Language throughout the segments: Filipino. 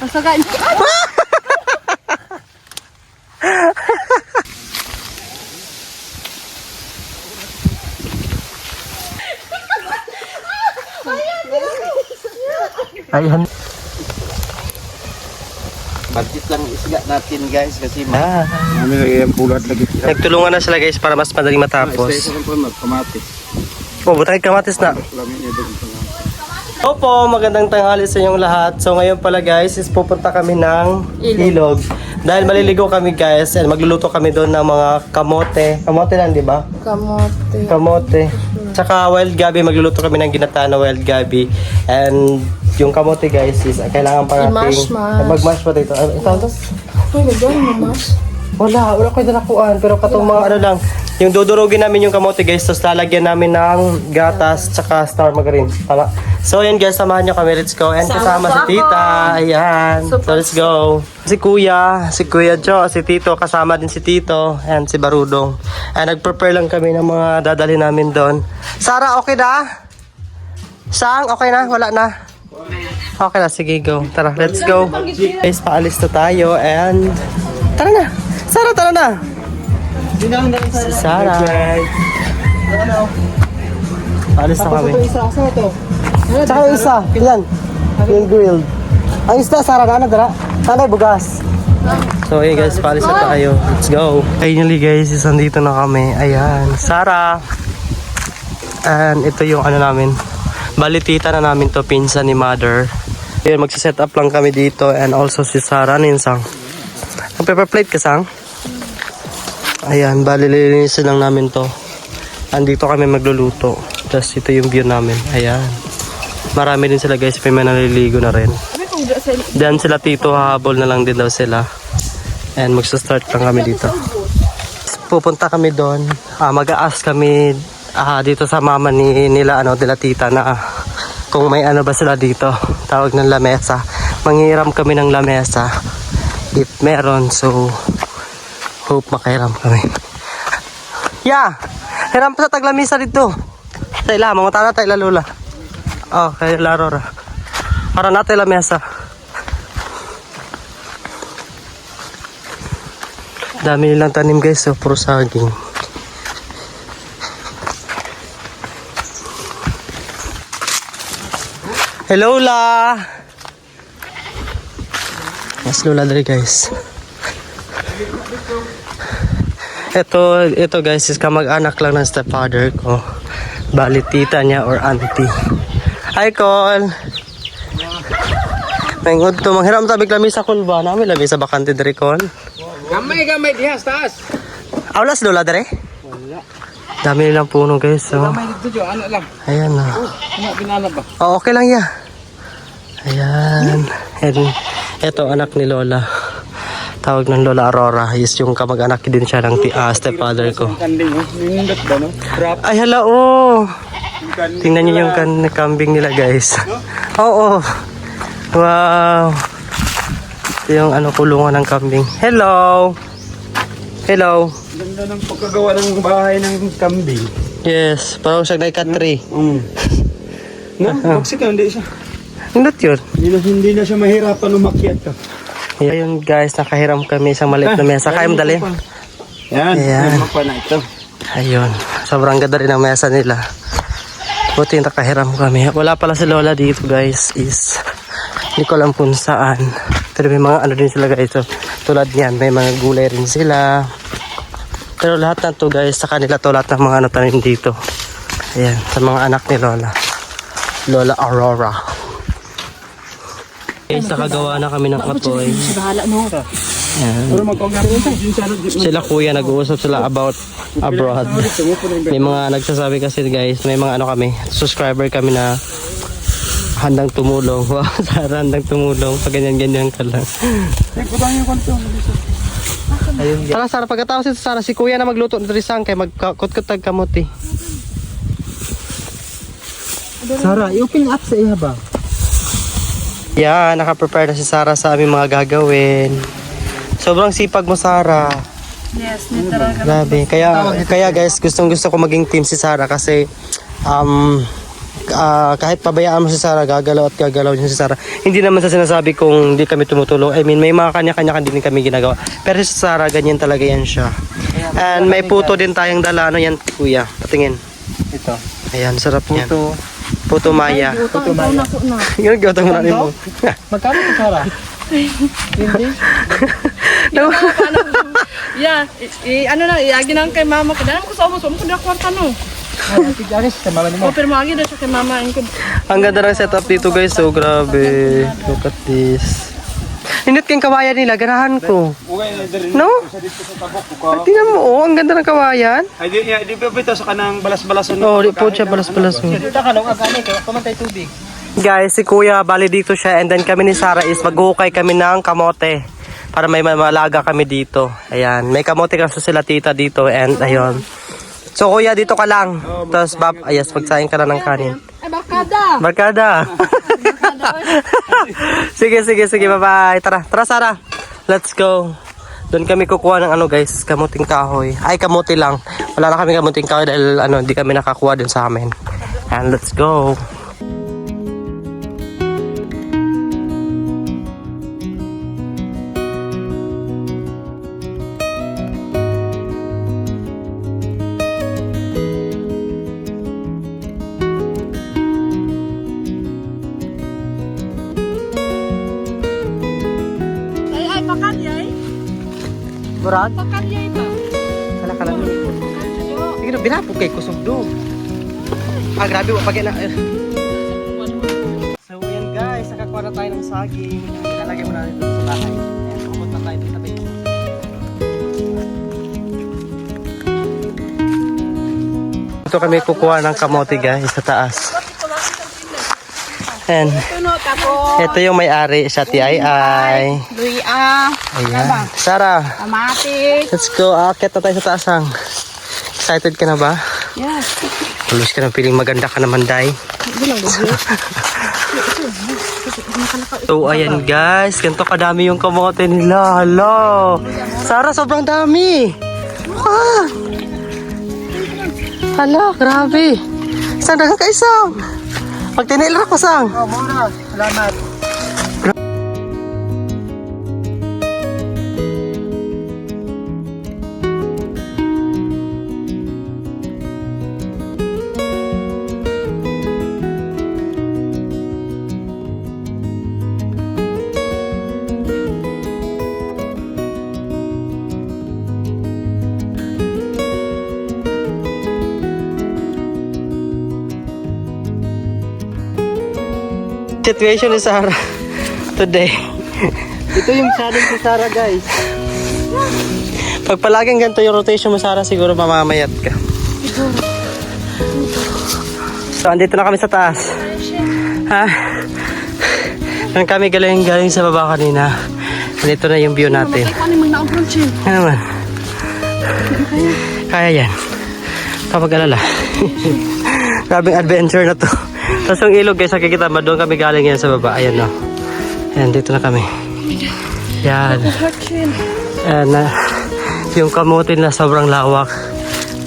Masagan. Ayan. Budget lang isga natin guys kasi Nagtulungan na sila guys para mas madaling matapos. Butay kamatis na. Opo, magandang tanghali sa inyong lahat. So ngayon pala guys is pupunta kami ng ilog. Dahil maliligo kami guys and magluluto kami doon ng mga kamote. Kamote lang, di ba? Kamote. Kamote. Tsaka wild gabi, magluluto kami ng ginataan na wild gabi. And yung kamote guys is kailangan pa natin mag-mash pa dito. Ito ito? Uy, nagawin mo mas? Wala kayo dalakuan. Pero katong mga ano lang, yung dudurugin namin yung kamote guys, tapos lalagyan namin ng gatas tsaka star margarine. Tama? So yan guys, samahan nyo kami. Let's go. And kasama si tita. Ayan. So let's go. Si kuya Jo, si tito, kasama din si tito. And si Barudong. And nag-prepare lang kami ng mga dadalhin namin doon. Sarah, okay na? Sang, okay na? Wala na? Okay na, sige, go. Tara, let's go. Guys, paalis na tayo. And tara na. Sarah, tara na. Si Sarah. Paalis na kami. Tsaka yung isa, yan. Yung grilled. Ang isa, Sarah, na dara. Tanay, bugas. So, hey guys, paalis na tayo. Let's go. Finally guys, isandito na kami. Ayan, Sarah. And ito yung ano namin. Balitita na namin to, pinsan ni mother. Ayan, magsiset up lang kami dito. And also si Sarah, ano yung sang? Ang paper plate ka, sang? Ayan, balilinisin lang namin to. Andito kami magluluto. Tapos ito yung view namin. Ayan. Marami din sila guys, may naliligo na rin. Diyan sila tito, hahabol na lang din daw sila. And magsa-start lang kami dito. Pupunta kami doon. Mag-a-ask kami dito sa mama nila tita na kung may ano ba sila dito. Tawag ng lamesa. Manghiram kami ng lamesa. If meron, so hope makahiram kami. Yeah! Hiram pa sa taglamisa dito. Sa ila, mga tana tayo lalula. Oh, kay Larora. Para natin lamesa. Dami nilang tanim guys, so puro saging. Hello Lola! Mas Lola dali guys. Ito guys is kamag-anak lang ng stepfather ko. Bali tita niya or auntie. Hi Col! Mengod to, manghiram tabig lami sa kulba. Namin lami sa bakante diri Col. Gamay dihas taas. Aulas Lola dere? Wala. Dami nilang puno guys. So. Gamay dito jo, ano lang. Ayan na. Ano binala ba? Oh, okay lang ya. Ayan. And ito anak ni Lola. Tawag ng Lola Aurora. Is yung kamag-anak din siya ng stepfather ko. Ay hala oh. Tingnan niyo yung kambing nila guys. Oo. Wow. Ito yung kulungan ng kambing. Hello. Hello. Ganda ng pagkagawa ng bahay ng kambing. Yes, parang siya nai-cut-tree. Bagsik hindi siya. Hindot yun. Hindi na siya mahirapan umakyat ka. Ayun guys, nakahiram kami isang maliit na mesa. Kaya mo dali. Yan. Ayan. Pa na ito. Ayun. Sobrang ganda rin ang mesa nila. Buti nakahiram kami. Wala pala si Lola dito guys. Hindi ko alam kung saan. Pero may mga ano din sila guys. So, tulad niyan, may mga gulay rin sila. Pero lahat na to guys, sa kanila to lahat ng mga tanim dito. Ayan, sa mga anak ni Lola. Lola Aurora. Guys, nakagawa na kami ng apoy. Ayan. Sila kuya, nag-uusap sila about abroad. May mga nagsasabi kasi guys, may mga kami, subscriber kami na handang tumulong. Wow, handang tumulong. Pag ganyan-ganyan ka lang. Ayun, Sara, pagkatapos ito Sara, si kuya na magluto ng trisang kay magkut-kutag kamuti. Sara, i-open up sa iya ba? Yeah, naka-prepare na si Sara sa aming mga gagawin. Sobrang sipag mo, Sara. Yes, literal. Grabe. Kaya guys, gustong-gusto ko maging team si Sara kasi kahit pabayaan mo si Sarah, gagalaw at gagalaw din si Sarah. Hindi naman sa sinasabi kung hindi kami tumutulong. I mean, may mga kanya-kanya din kami ginagawa. Pero si Sarah, ganyan talaga yan siya. And may puto din tayong dala. Ano yan, kuya? Patingin. Ito. Ayan, sarap yan. Puto. Puto Maya. Puto Maya. Yun, gawin mo natin mo. Magkano ito, Sarah? Hindi. Yeah, ano na, iagi na kay mama ko. Dahil mo ko sa umos, ko na kwarta no. Aris, sa mama mo. O, pero maagi na siya kay mama. Ang ganda ng setup dito guys. So, grabe. Look at this. Init kayong kawayan nila. Ganahan ko. No? Tingnan mo, oh. Ang ganda ng kawayan. Ay, di pa ito sa kanang balas-balason. Oh, di po siya balas-balas. Dito ka nung agani, kaya pamantay tubig. Guys, si Kuya, bali dito siya. And then kami ni Sarah is maghuhukay kami ng kamote. Para may malaga kami dito. Ayan. May kamote kasi sila tita dito. And ayun. So Kuya, dito ka lang. Tapos ayas, pagsayin ka na ng kanin. Ay, barkada! Barkada! sige, bye-bye. Tara, Sarah. Let's go. Doon kami kukuha ng guys, kamuting kahoy. Ay, kamuti lang. Wala na kami kamuting kahoy dahil hindi kami nakakuha dun sa amin. And let's go. Ay, pakalyay. Murad? Pakalyay ba? Kala. Sige na, binapog kay kusog do. Grabe, wapagay na. So yan guys, nakakuha na tayo ng saging. Ilalagay mo na rin dito sa bahay. Ayan, pupunta tayo dito sa bahay. Ito kami kukuha ng kamote guys sa taas. And ito yung may-ari sa T.I.I. Luya. Ayan. Sarah, Kamatis. let's go. Aakyat na tayo sa taasang. Excited ka na ba? Yes. Tulos ka na, piling maganda ka naman, Day. So, ayan guys. Ganito kadami yung kamote nila. Hello. Sarah, sobrang dami. Ah. Hala, grabe. Isang dagang ka isang. Pag tinailan ako, sang. Oh, muna. Salamat. Situation ni Sarah today. Ito yung challenge ni Sarah, guys. Pag palaging ganito yung rotation mo, Sarah, siguro mamamayat ka. So, andito na kami sa taas. Ha? Nang kami galing sa baba kanina. Dito na yung view natin. Ano yung mag-na-approach eh? Ano naman? Kaya yan. Kapag alala. Grabing adventure na to. Tapos yung ilog guys, nakikita ba doon kami galing yan sa baba. Ayan no. Ayan, dito na kami. Yan. Ayan na. Yung kamutin na sobrang lawak.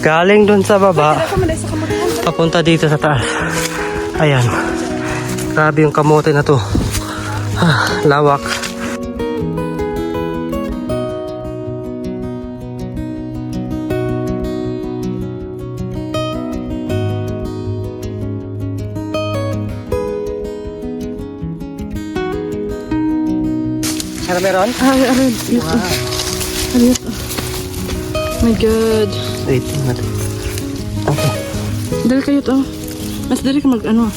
Galing doon sa baba. Papunta dito sa taas. Ayan. Grabe yung kamutin na to. Lawak. Ano meron? Ay, ito. My God. Wait, natin. Okay. Dali kayo to. Mas dali ka mag-ano.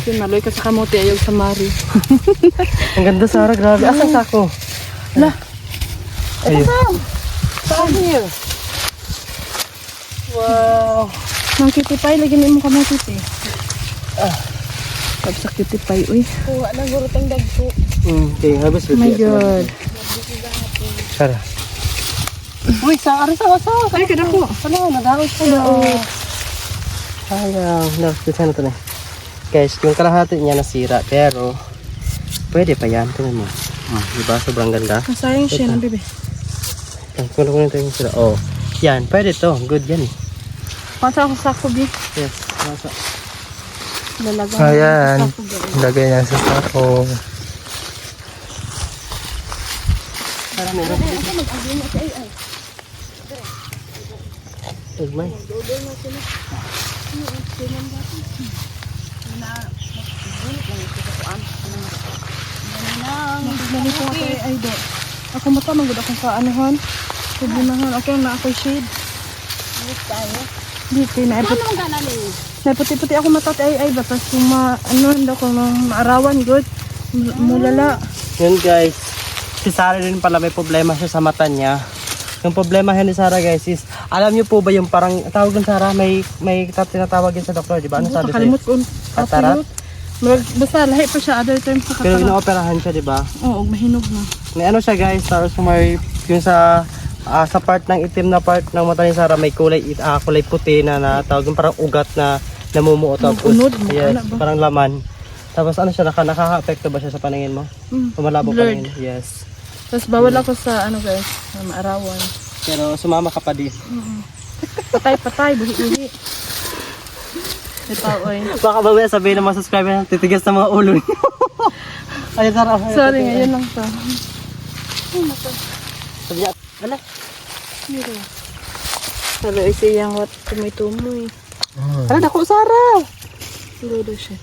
Yun, maloy ka sa kamote, ayaw sa mari. Ang ganda, Sarah. Grabe. Asan sako? Lah. Ayun. Saan here? Wow. Mang kitipay, lagyan mo kamote eh. Pag sa kitipay, uy. Kuha na gurutang dagpo. Okay, habis Oh my God. Sarah. Uy, Sarah, sawa. Ay, kada ko. Ano, nadawit ko na. Sayang. No, dito na to na. Guys, yung kalahati niya nasira, pero pwede pa yan. Tingnan mo. Diba? Sobrang ganda. Masayang siya ng bebe. Kunin tayo yung sira. Oh, yan. Pwede to. Good yan eh. Pansa ako sa kubi. Yes. Nasa. Lalaga. Ayan. Lagay niya sa sako. Para meron. Tigmay. Nalito ako ay do. Ako mata magud ako sa anuhon. Problemahan. Okay na ako shade. Dito na ipot. Naputi-puti ako mata ay batas kung ano ko nang maarawan good. Mulala. Yun guys. Si Sarah rin pala may problema siya sa mata niya. Yung problema ni Sarah guys is, alam niyo po ba yung parang tawag ng Sarah, may tinatawag yun sa doktor, di ba? Ano sabi sa'yo? Nakalimot ko. Katarat? Basta lahi pa siya other term sa Pero katarat. inooperahan siya, di ba? Oo, mahinog na. May ano siya guys, tapos may yung sa part ng itim na part ng mata ni Sarah may kulay puti na tawag yung parang ugat na namumuo tapos Unod, yes, ano ba? parang laman. Tapos ano siya nakaka-apekto ba siya sa paningin mo? Malabo Blurred. paningin. Yes. Tapos bawal ako sa ano guys, na maarawan. Pero sumama ka pa din. Patay, buhi-buhi. Ito, oy. Baka mamaya sabihin ng mga subscriber na titigas ng mga ulo niyo. Ay, Sarah. Sorry, ngayon lang to. Sabi niya, ala. Mira. Salo isiyang wat tumoy-tumoy. Ala, dako Sarah. Ludo siya.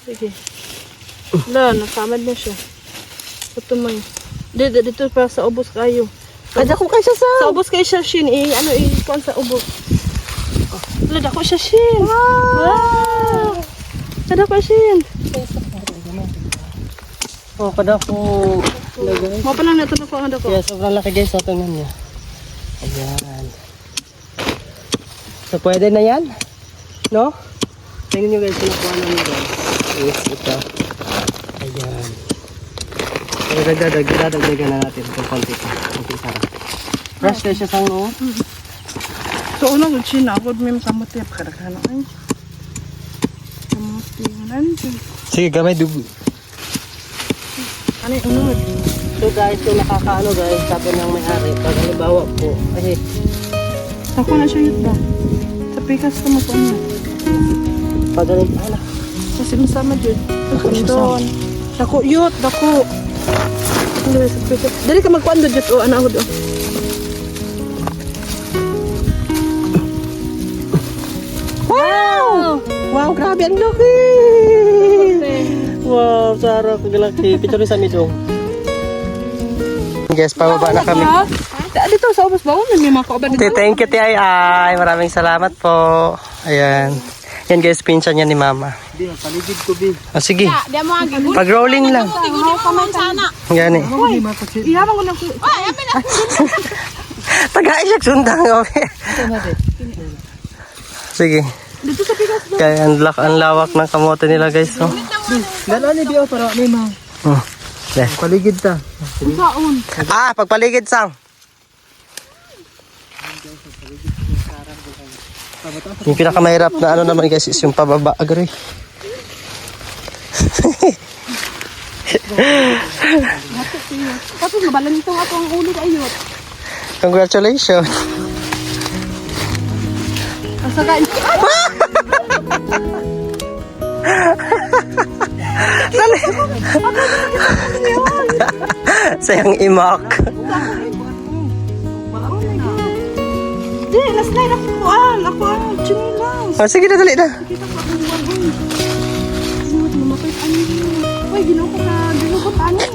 Sige. Wala, nakamad na siya. Tumoy. Dito pa sa ubos kayo. Ay, dako kay siya Sa ubos kayo siya, Shin. Kuan sa ubos. Wala, dako siya, Shin. Wow! Dako, Shin. Oh, kadako. Mo pa lang natanong ko ang dako. Yes, sobrang laki guys. So, tingnan niya. Ayan. So, pwede na yan? No? Tingnan nyo guys, pinakuha namin guys. Yes, ito. Ayan. So, dadagdagan na natin itong konti pa. Konti Sarah. Fresh na siya sa no? So, unang Shin, ako may kamuti. Pakadakano ay. Kamuti. Sige, gamay dugo. Ano yung unod? So guys, kung nakakaano guys, sabi ng may-ari, pag halimbawa po, ay, Ako na siya yun ba? Sa pikas ko mo po niya. pag ala, Kasi masama dyan. Doon. Dako, yut, dako. Dali ka magkuhan doon dyan. O, anak ko doon. wow! Wow, grabe, ang laki! Wow, Sarah, kagalaki. Picture sa midong. Guys, pababa na kami. Dito sa ubos ba? May mga kauban dito. Thank you, Tiay. Maraming salamat po. Ayan. Yan guys, pinsan niya ni Mama. Hindi, paligid ko, Bi. O sige. Pag rolling lang. Yan eh. Iyaman ko na ko. Tagay siya sundang. Okay. Sige. Dito sa pikas ba? Kaya ang lawak ng kamote nila guys. Oh. Gano'n ni Bio para may mga There. paligid ta. Saon. Pagpaligid sang. Yung pinakamahirap na ano naman guys is yung pababa. Agree. Tapos mabalan ito ako ang ulo ayot. Congratulations. Ang sagain. Sayang imak. Di, last night ako kuan. Ako ang chinilas. Sige na, dali na. Kita ko ang buwan. Lumapit ani. Uy, ginoko ani.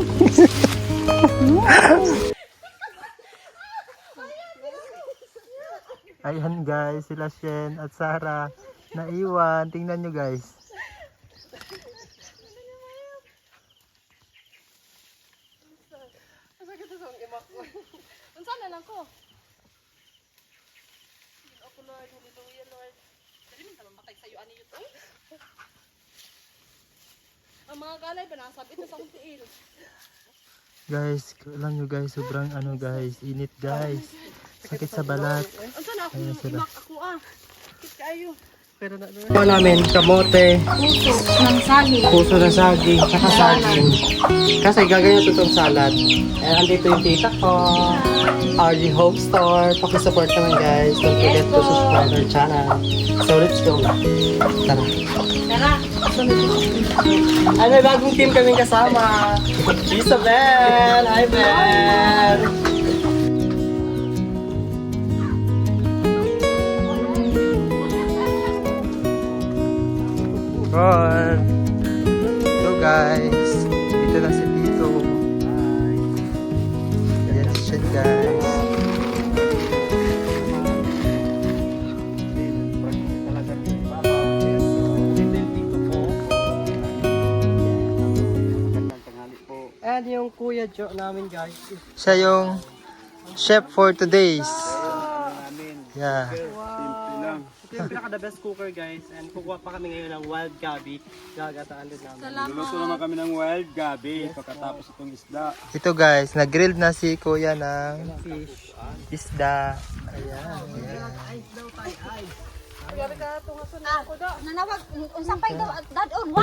Ayan guys, sila Shen at Sarah naiwan. Tingnan nyo guys. Unsa na lang ko? Ako Lord, hallelujah Lord. Dali man tamang matay sayo ani yuto. Ang mga galay ba nasabit na sa akong tiil. Guys, alam nyo guys, sobrang ano guys, init guys. Sakit sa balat. Unsa na ako Ayan sila. imak ako Kit kayo. Ito namin, kamote, puso ng saging, saka saging. Kasi gaganyan ito itong salad. And andito yung tita ko, RG Home Store. Pakisupport naman guys. Don't forget to subscribe our channel. So let's go. Tara. Ay, may bagong team kaming kasama. Isabel! Hi, Bel! Good. Hello guys. Dito na si Tito. Yes, shit guys. And yung Kuya Jo namin guys. Siya yung chef for today's. Yeah. Ito yung pinaka the best cooker guys. And kukuha pa kami ngayon ng wild gabi. Gagataan din namin. Luluto naman kami ng wild gabi pagkatapos itong isda. Ito guys, nag-grilled na si Kuya ng fish. Isda. Ayan.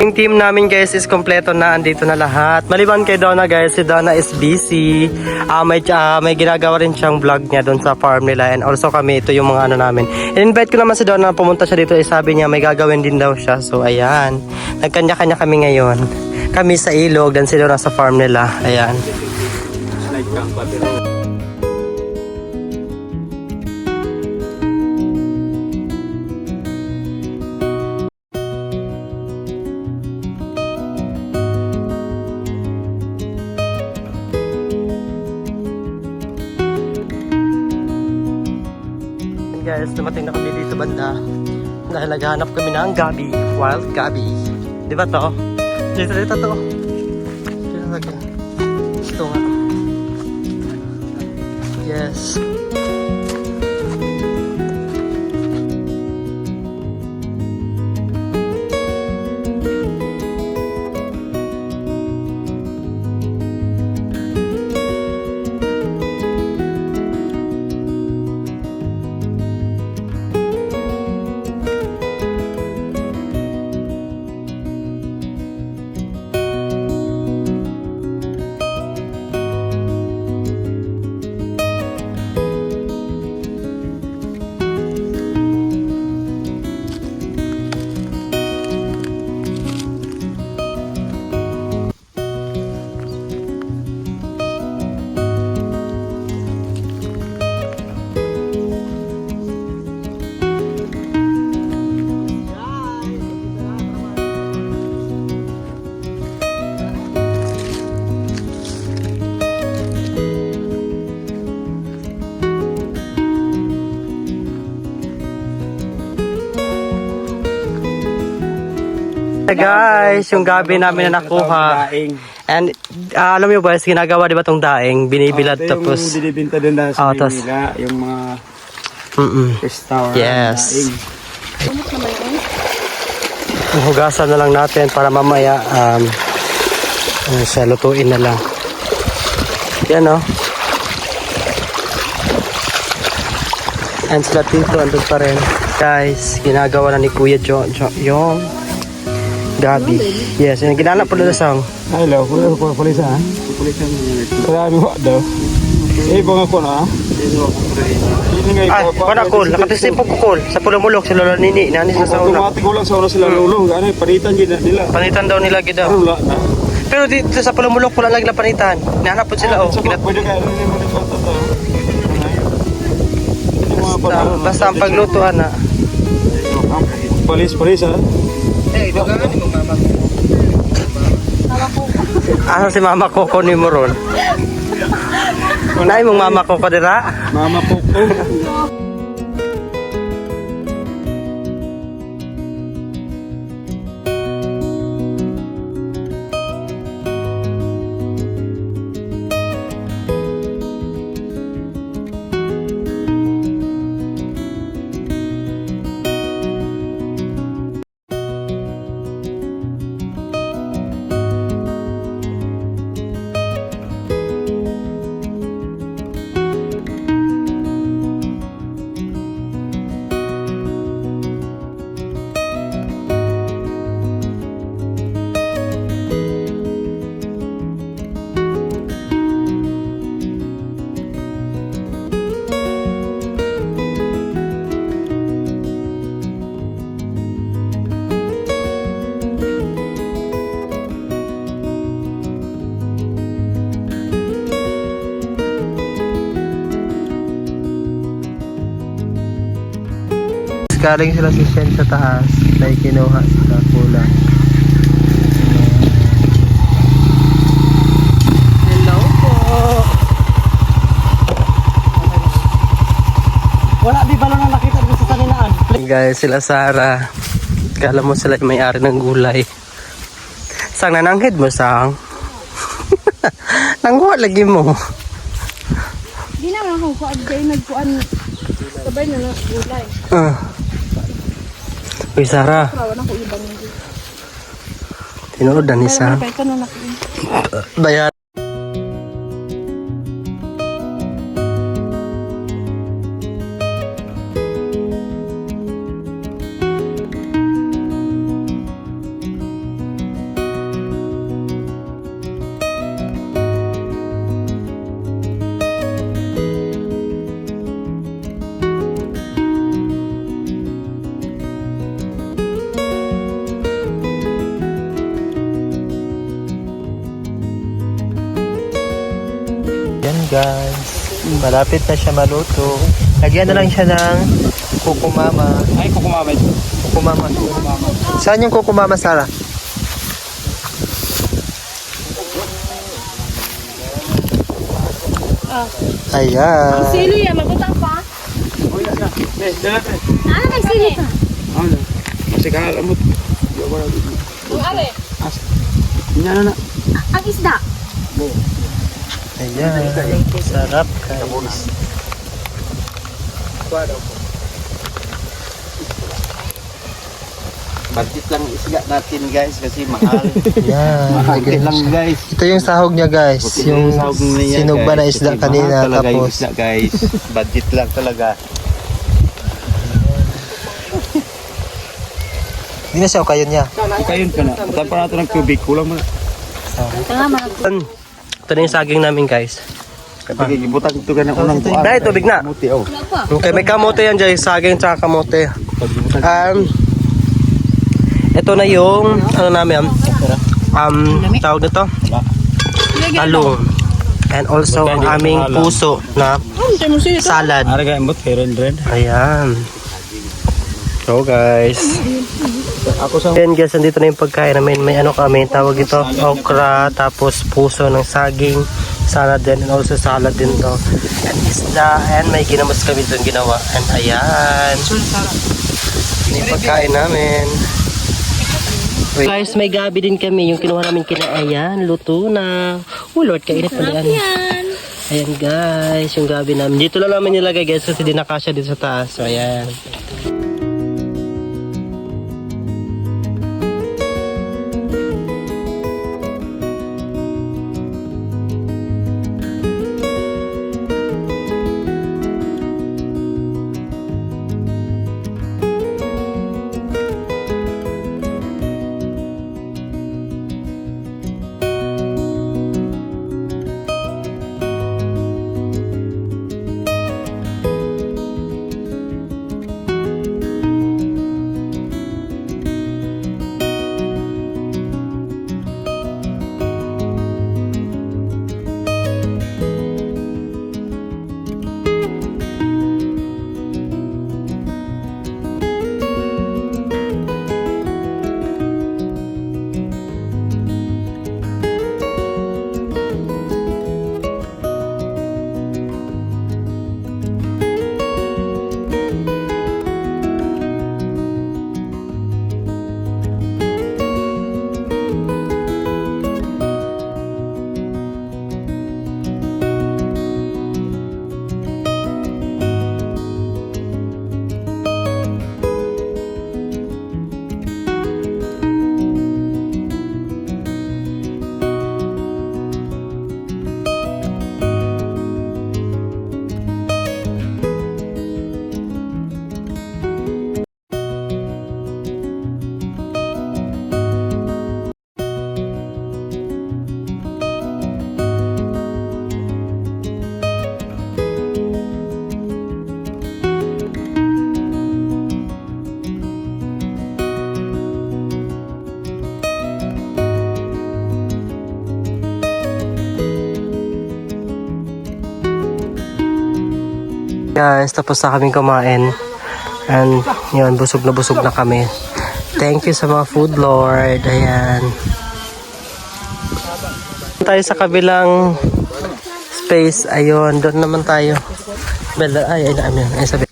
Yung team namin guys is kompleto na, andito na lahat. Maliban kay Donna guys, si Donna is busy. May ginagawa rin siyang vlog niya doon sa farm nila. And also kami, ito yung mga ano namin. In-invite ko naman si Donna na pumunta siya dito. Sabi niya may gagawin din daw siya. So ayan, nagkanya-kanya kami ngayon. Kami sa ilog, dan si Donna sa farm nila. Ayan. Slide kang papiro. Guys, dumating na kami dito banda dahil naghahanap kami ng gabi, wild gabi. Di ba to? Dito to. Dito lagi. Ito nga. Yes. Guys, yung gabi namin na nakuha. And alam mo guys, ginagawa di ba tong daing? Binibilad tapos yung binibinta din na sa Manila, yung mga restaurant. Yes. Hugasan na lang natin para mamaya siya lutuin na lang. Yan o. And sila Tito andun pa rin. Guys, ginagawa na ni Kuya Jo yung gabi. Yes, yung ginanap po na sang. Hello, kulisa ha? Kulisa niya. Marami mo daw. Ibang ako na ha? Ay, pana kol. Nakatisip po kol. Sa Pulumulok, si Lola Nini. Nanis na sa una. Automatic ko lang sa una sila lulong. Ano, panitan nila. Panitan daw nila gidaw. Wala na. Pero dito sa Pulumulok, wala lagi na panitan. Nahanap po sila. Pwede ka, hindi mo nito. Basta ang paglutuan na. Palis ha? Eh, ito ka ni mama ko. Asa si mama ko ni mo ron? Nay mong mama ko dira? Mama Coco. galing sila si Shen sa taas. May kinuha sa kulang. Hello po. Wala, di ba lang nakita dito sa kaninaan? Guys, sila Sarah. Kala mo sila yung may-ari ng gulay. Sang nananghid mo, Sang? Nangguha lagi mo. Di na nga ako kuan kay nagkuan. Sabay na na gulay. Uy, Sarah. Kawan ako ibang hindi. Tinuod na ni Sang. Ito na nakin. Bayan. Yan guys, malapit na siya maluto. Lagyan na lang siya ng kukumama. Ay, kukumama ito. Kukumama. Saan yung kukumama, Sarah? Ayan. Sili ya magutang pa. Eh, dalat eh. Ano kay sili pa? Ano? Kasi kalamot. Ang are. Yan na. Ang isda. Ayan. Sarap guys. Budget lang isda natin guys kasi mahal. Ayan. Budget lang guys. Ito yung sahog niya guys. Yung sahog niya, sinugba na guys. isda Kasi kanina. mahal talaga yung Tapos isda guys. Budget lang talaga. hindi na siya o kayo niya. Kayon ka na. Butan pa natin ng tubig. Kulang mo na. Ito na yung saging namin guys. Kapag ibutan ito ka ng unang tuwan. Dahil tubig na. Muti oh. Okay, may kamote yan dyan. Saging tsaka kamote. Ito na yung ano namin. Tawag nito. Talong. And also ang aming puso na salad. Araga imot kay Ren. Ayan. So guys. Ayan guys, andito na yung pagkain namin. May ano kami, tawag ito, okra, tapos puso ng saging, salad din, and also salad din to. And isda, and may ginamos kami doon ginawa. And ayan. Yung pagkain namin. Guys, may gabi din kami. Yung kinuha namin kina, ayan, luto na. Oh Lord, kainit pa yan. Ayan guys, yung gabi namin. Dito lang namin nilagay guys kasi di nakasya dito sa taas. So ayan. Guys, tapos na kaming kumain. And yun, busog na kami. Thank you sa mga food lord. Ayan. Tayo sa kabilang space. Ayun, doon naman tayo. Ay, sabi.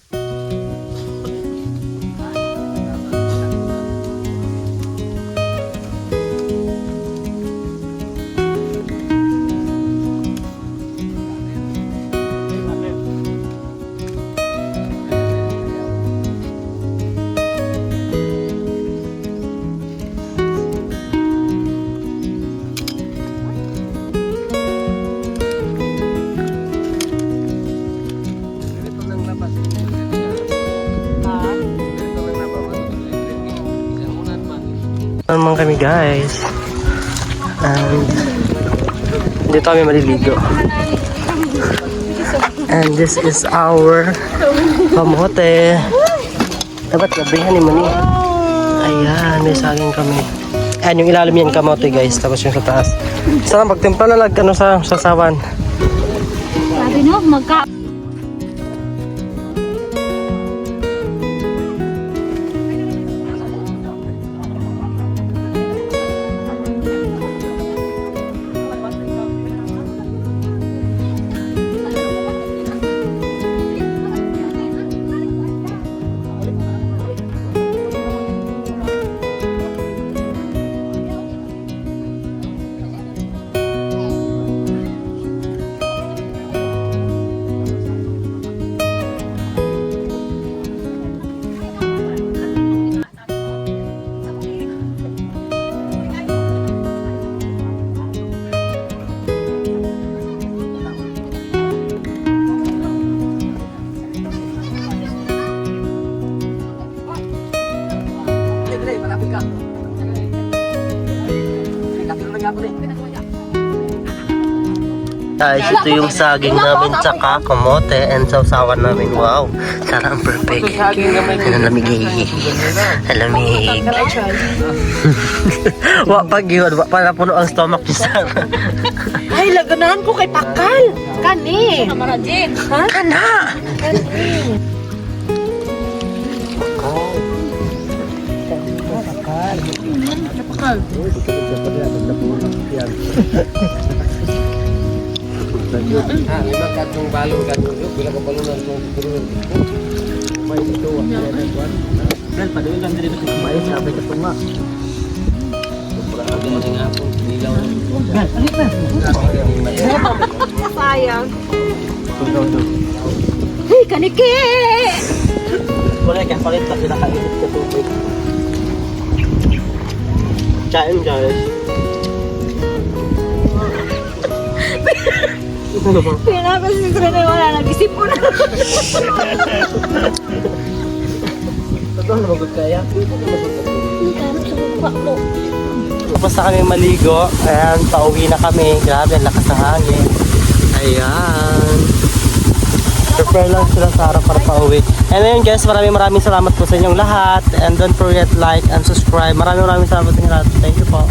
Naman kami guys, and dito kami maliligo, and this is our kamote. Dapat gabrihan ni Mani. Ayan, may saging kami. Ayan, yung ilalim yan kamote guys, tapos yung sa taas. Sana magtimpla na ano sa sasawan. Sabi no, magka... Guys, ito yung saging namin tsaka kamote and sausawan namin. Wow, sarang perfect. Alamig. Alamig. Wak pag yun, wak para puno ang stomach ni Sarah. Ay, laganahan ko kay Pakal. Kani. Ha? Kana! Sayang. Hey, kaniki! Wala kaya palit kasi nakaisip ka tubig. Kain guys. Pinapos ni Trene, wala nag-isip mo na. Ito na magod kaya? Tapos na kami maligo. Ayan, pauwi na kami. Grabe, ang lakas ng hangin. Ayan. Prepare lang sila sa araw para pauwi. And ayun guys, maraming salamat po sa inyong lahat. And don't forget like and subscribe. Maraming salamat sa inyong lahat. Thank you po.